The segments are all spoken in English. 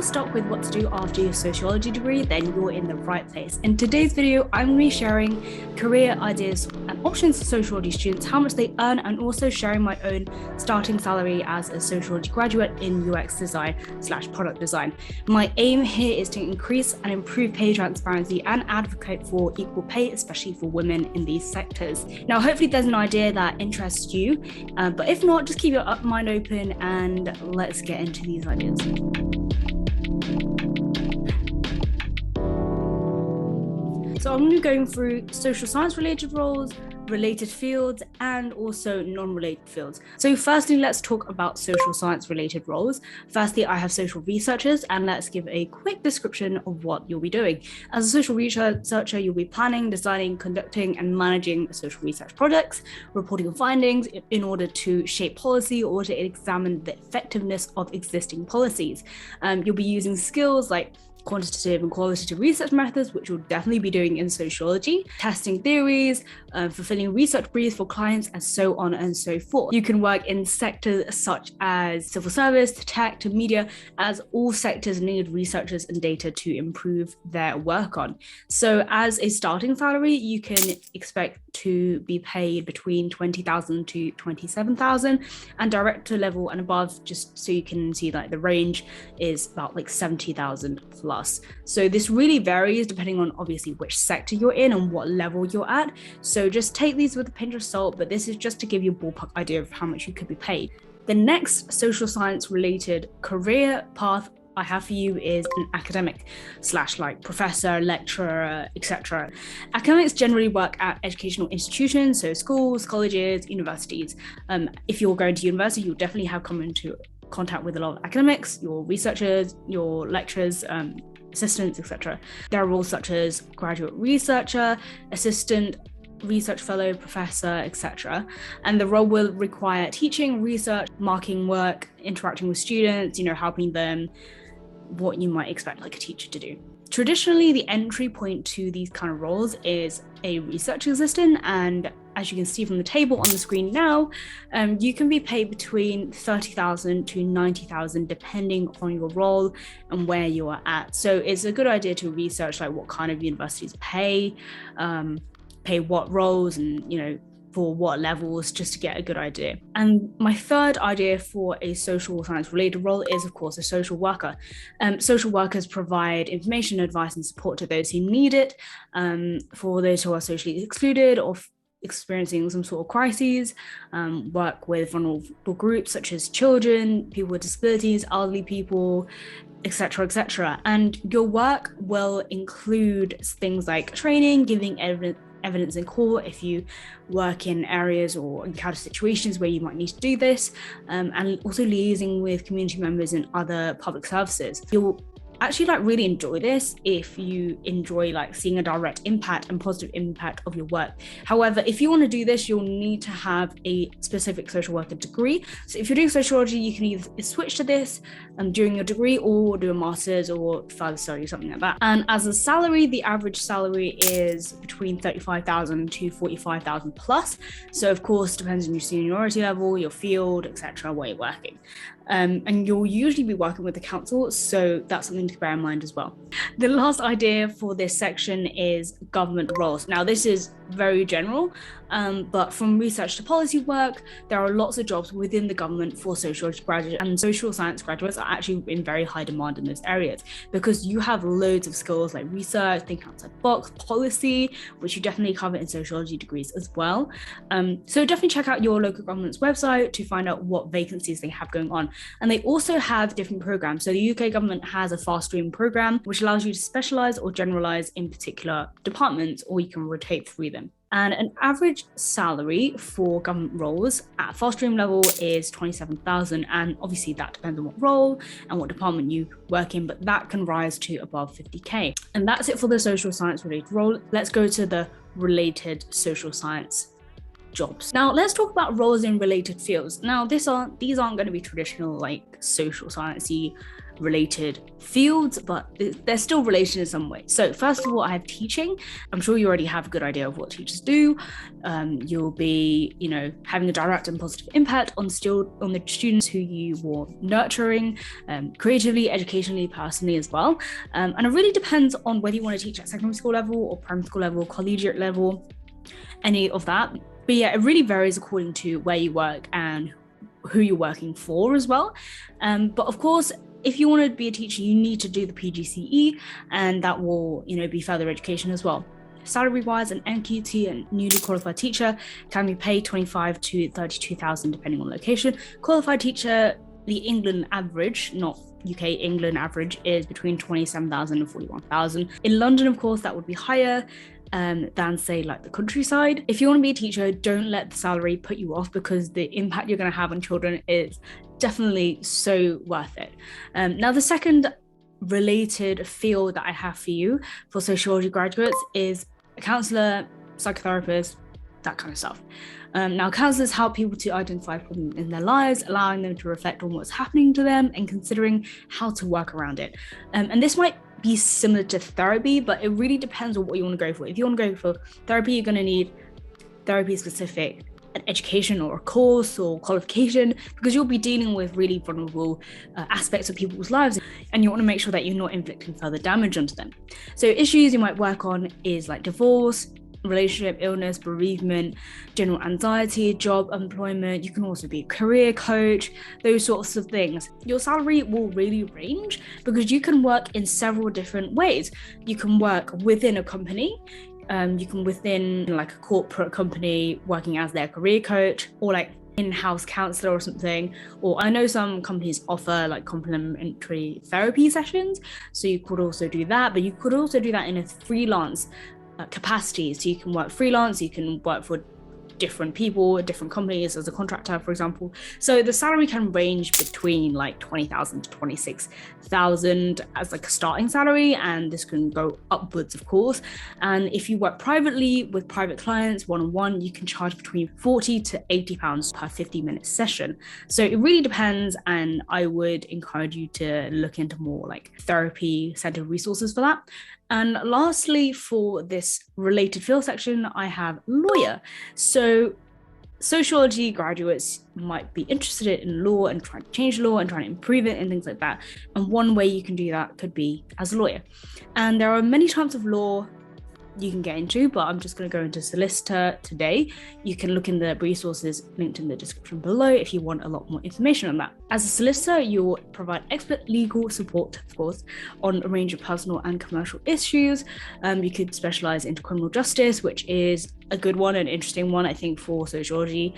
you're stuck with what to do after your sociology degree, then you're in the right place. In today's video, I'm going to be sharing career ideas and options for sociology students, how much they earn, and also sharing my own starting salary as a sociology graduate in UX design / product design. My aim here is to increase and improve pay transparency and advocate for equal pay, especially for women in these sectors. Now, hopefully there's an idea that interests you, but if not, just keep your mind open and let's get into these ideas. So I'm going to be going through social science related roles, related fields, and also non-related fields. So firstly, let's talk about social science related roles. Firstly, I have social researchers, and let's give a quick description of what you'll be doing. As a social researcher, you'll be planning, designing, conducting, and managing social research projects, reporting on findings in order to shape policy or to examine the effectiveness of existing policies. You'll be using skills like quantitative and qualitative research methods, which you'll definitely be doing in sociology, testing theories, fulfilling research briefs for clients, and so on and so forth. You can work in sectors such as civil service, to tech, to media, as all sectors need researchers and data to improve their work on. So as a starting salary, you can expect to be paid between 20,000 to 27,000, and director level and above, just so you can see that the range is about like 70,000 plus. So this really varies depending on obviously which sector you're in and what level you're at. So just take these with a pinch of salt, but this is just to give you a ballpark idea of how much you could be paid. The next social science related career path I have for you is an academic / professor, lecturer, etc. Academics generally work at educational institutions, so schools, colleges, universities. If you're going to university, you'll definitely have come into contact with a lot of academics, your researchers, your lecturers, assistants, etc. There are roles such as graduate researcher, assistant, research fellow, professor, etc. And the role will require teaching, research, marking work, interacting with students, helping them, what you might expect like a teacher to do. Traditionally, the entry point to these kind of roles is a research assistant, and as you can see from the table on the screen now, you can be paid between 30,000 to 90,000 depending on your role and where you are at. So it's a good idea to research like what kind of universities pay what roles, and for what levels, just to get a good idea. And my third idea for a social science related role is, of course, a social worker. Social workers provide information, advice, and support to those who need it, for those who are socially excluded or experiencing some sort of crises, work with vulnerable groups such as children, people with disabilities, elderly people, etc. And your work will include things like training, giving evidence in court if you work in areas or encounter situations where you might need to do this, and also liaising with community members and other public services. You'll actually really enjoy this if you enjoy seeing a direct impact and positive impact of your work. However, if you want to do this, you'll need to have a specific social worker degree. So if you're doing sociology, you can either switch to this during your degree or do a master's or further study, something like that. And as a salary, the average salary is between 35,000 to 45,000 plus. So of course, depends on your seniority level, your field, etc., where you're working. And you'll usually be working with the council, so that's something to bear in mind as well. The last idea for this section is government roles. Now, this is very general, but from research to policy work, there are lots of jobs within the government for sociology graduates, and social science graduates are actually in very high demand in those areas because you have loads of skills like research, thinking outside the box, policy, which you definitely cover in sociology degrees as well. So definitely check out your local government's website to find out what vacancies they have going on. And they also have different programs. So the UK government has a fast stream program, which allows you to specialize or generalize in particular departments, or you can rotate through them. And an average salary for government roles at fast stream level is 27,000. And obviously that depends on what role and what department you work in, but that can rise to above 50K. And that's it for the social science related role. Let's go to the related social science jobs. Now let's talk about roles in related fields. Now these aren't going to be traditional social sciencey related fields, but they're still related in some way. So first of all, I have teaching. I'm sure you already have a good idea of what teachers do. You'll be, having a direct and positive impact on the students who you are nurturing, creatively, educationally, personally as well. And it really depends on whether you want to teach at secondary school level or primary school level, collegiate level, any of that. But yeah, it really varies according to where you work and who you're working for as well. But of course, if you want to be a teacher, you need to do the PGCE, and that will, be further education as well. Salary-wise, an NQT, a newly qualified teacher, can be paid 25 to 32,000 depending on location. Qualified teacher, the England average, not UK, England average, is between 27,000 and 41,000. In London, of course, that would be higher than say like the countryside. If you want to be a teacher, don't let the salary put you off, because the impact you're going to have on children is definitely so worth it. Now, the second related field that I have for you for sociology graduates is a counsellor, psychotherapist, that kind of stuff. Now, counsellors help people to identify problems in their lives, allowing them to reflect on what's happening to them and considering how to work around it. And this might be similar to therapy, but it really depends on what you want to go for. If you want to go for therapy, you're going to need therapy specific an education or a course or qualification, because you'll be dealing with really vulnerable aspects of people's lives, and you want to make sure that you're not inflicting further damage onto them. So issues you might work on is like divorce, relationship, illness, bereavement, general anxiety, job, employment. You can also be a career coach, those sorts of things. Your salary will really range because you can work in several different ways. You can work within a company. You can within like a corporate company working as their career coach, or like in-house counselor or something. Or I know some companies offer like complementary therapy sessions, so you could also do that. But you could also do that in a freelance capacity. So you can work freelance, you can work for different people, different companies as a contractor, for example. So the salary can range between like 20,000 to 26,000 as like a starting salary, and this can go upwards, of course. And if you work privately with private clients one-on-one, you can charge between 40 to 80 pounds per 50-minute session. So it really depends, and I would encourage you to look into more like therapy centered resources for that. And lastly, for this related field section, I have lawyer. So sociology graduates might be interested in law and trying to change law and trying to improve it and things like that. And one way you can do that could be as a lawyer. And there are many types of law you can get into, but I'm just going to go into solicitor today. You can look in the resources linked in the description below if you want a lot more information on that. As a solicitor, you'll provide expert legal support, of course, on a range of personal and commercial issues. You could specialize into criminal justice, which is a good one, an interesting one, I think, for sociology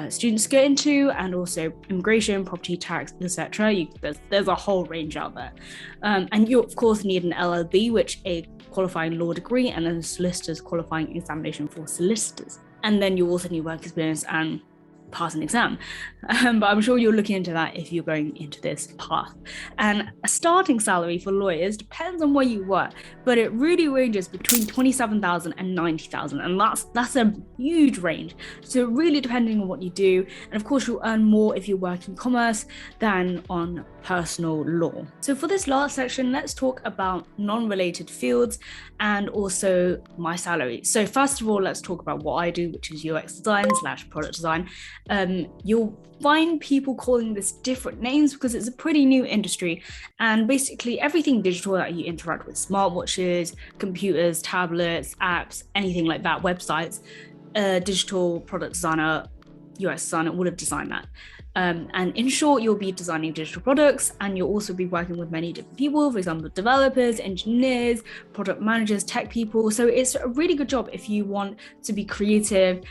students to get into, and also immigration, property tax, etc. There's a whole range out there. And you, of course, need an LLB, which is a qualifying law degree, and then a solicitor's qualifying examination for solicitors. And then you also need work experience and pass an exam. But I'm sure you're looking into that if you're going into this path. And a starting salary for lawyers depends on where you work, but it really ranges between 27,000 and 90,000, and that's a huge range. So really depending on what you do, and of course you'll earn more if you work in commerce than on personal law. So for this last section, let's talk about non-related fields and also my salary. So first of all, let's talk about what I do, which is UX design / product design. You'll find people calling this different names because it's a pretty new industry, and basically everything digital that you interact with, smartwatches, computers, tablets, apps, anything like that, websites, digital product designer, UX designer would have designed that. And in short, you'll be designing digital products, and you'll also be working with many different people, for example, developers, engineers, product managers, tech people. So it's a really good job if you want to be creative,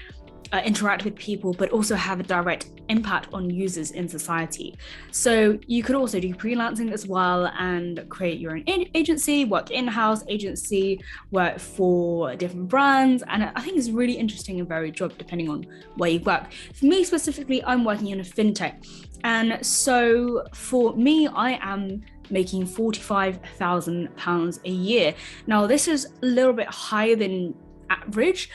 interact with people, but also have a direct impact on users in society. So you could also do freelancing as well and create your own agency, work in-house agency, work for different brands. And I think it's really interesting and varied job depending on where you work. For me specifically, I'm working in a fintech. And so for me, I am making £45,000 a year. Now, this is a little bit higher than average,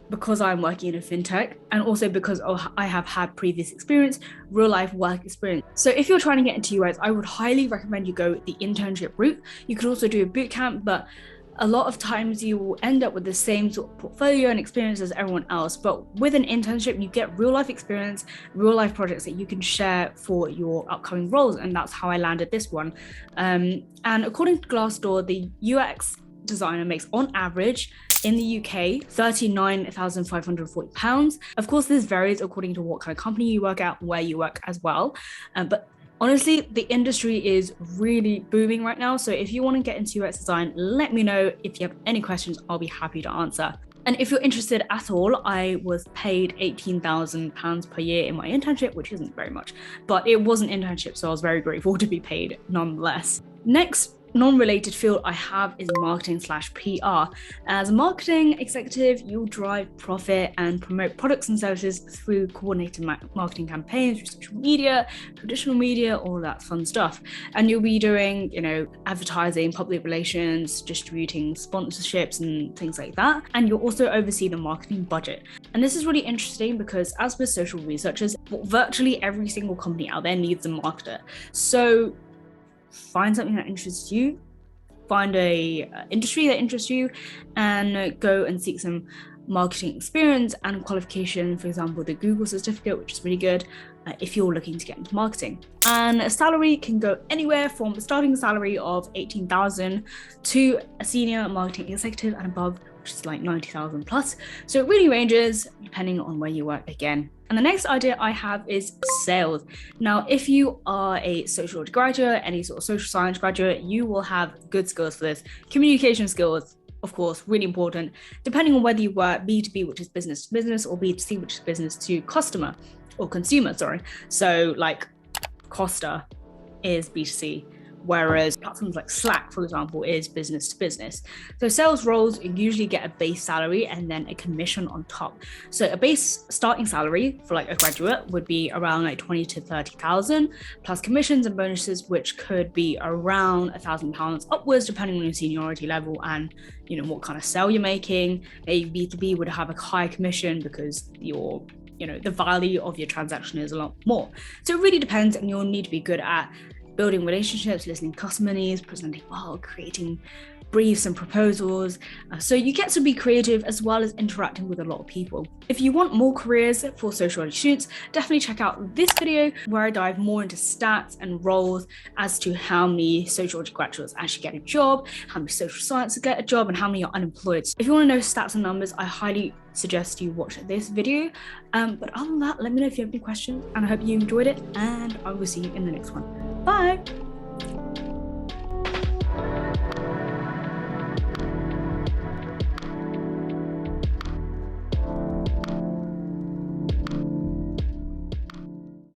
because I'm working in a fintech, and also because I have had previous experience, real life work experience. So if you're trying to get into UX, I would highly recommend you go the internship route. You could also do a boot camp, but a lot of times you will end up with the same sort of portfolio and experience as everyone else. But with an internship, you get real life experience, real life projects that you can share for your upcoming roles. And that's how I landed this one. And according to Glassdoor, the UX designer makes on average in the UK £39,540. Of course, this varies according to what kind of company you work at, where you work as well. But honestly, the industry is really booming right now. So if you want to get into UX design, let me know. If you have any questions, I'll be happy to answer. And if you're interested at all, I was paid £18,000 per year in my internship, which isn't very much, but it was an internship, so I was very grateful to be paid nonetheless. Next non-related field I have is marketing/PR. As a marketing executive, you'll drive profit and promote products and services through coordinated marketing campaigns through social media, traditional media, all that fun stuff. And you'll be doing, advertising, public relations, distributing sponsorships and things like that. And you'll also oversee the marketing budget. And this is really interesting because as with social researchers, virtually every single company out there needs a marketer. So find something that interests you, find a industry that interests you, and go and seek some marketing experience and qualification, for example, the Google certificate, which is really good if you're looking to get into marketing. And a salary can go anywhere from a starting salary of 18,000 to a senior marketing executive and above, which is like 90,000 plus. So it really ranges depending on where you work again. And the next idea I have is sales. Now, if you are a sociology graduate, any sort of social science graduate, you will have good skills for this. Communication skills, of course, really important, depending on whether you work B2B, which is business to business, or B2C, which is business to customer or consumer, sorry. So like Costa is B2C, whereas platforms like Slack, for example, is business to business. So sales roles usually get a base salary and then a commission on top. So a base starting salary for like a graduate would be around like 20 to 30,000 plus commissions and bonuses, which could be around £1,000 upwards, depending on your seniority level and what kind of sale you're making. A B2B would have a high commission because the value of your transaction is a lot more. So it really depends, and you'll need to be good at building relationships, listening to customer needs, presenting well, creating briefs and proposals. So you get to be creative as well as interacting with a lot of people. If you want more careers for sociology students, definitely check out this video where I dive more into stats and roles as to how many sociology graduates actually get a job, how many social sciences get a job, and how many are unemployed. If you want to know stats and numbers, I highly suggest you watch this video. But other than that, let me know if you have any questions, and I hope you enjoyed it, and I will see you in the next one. Bye!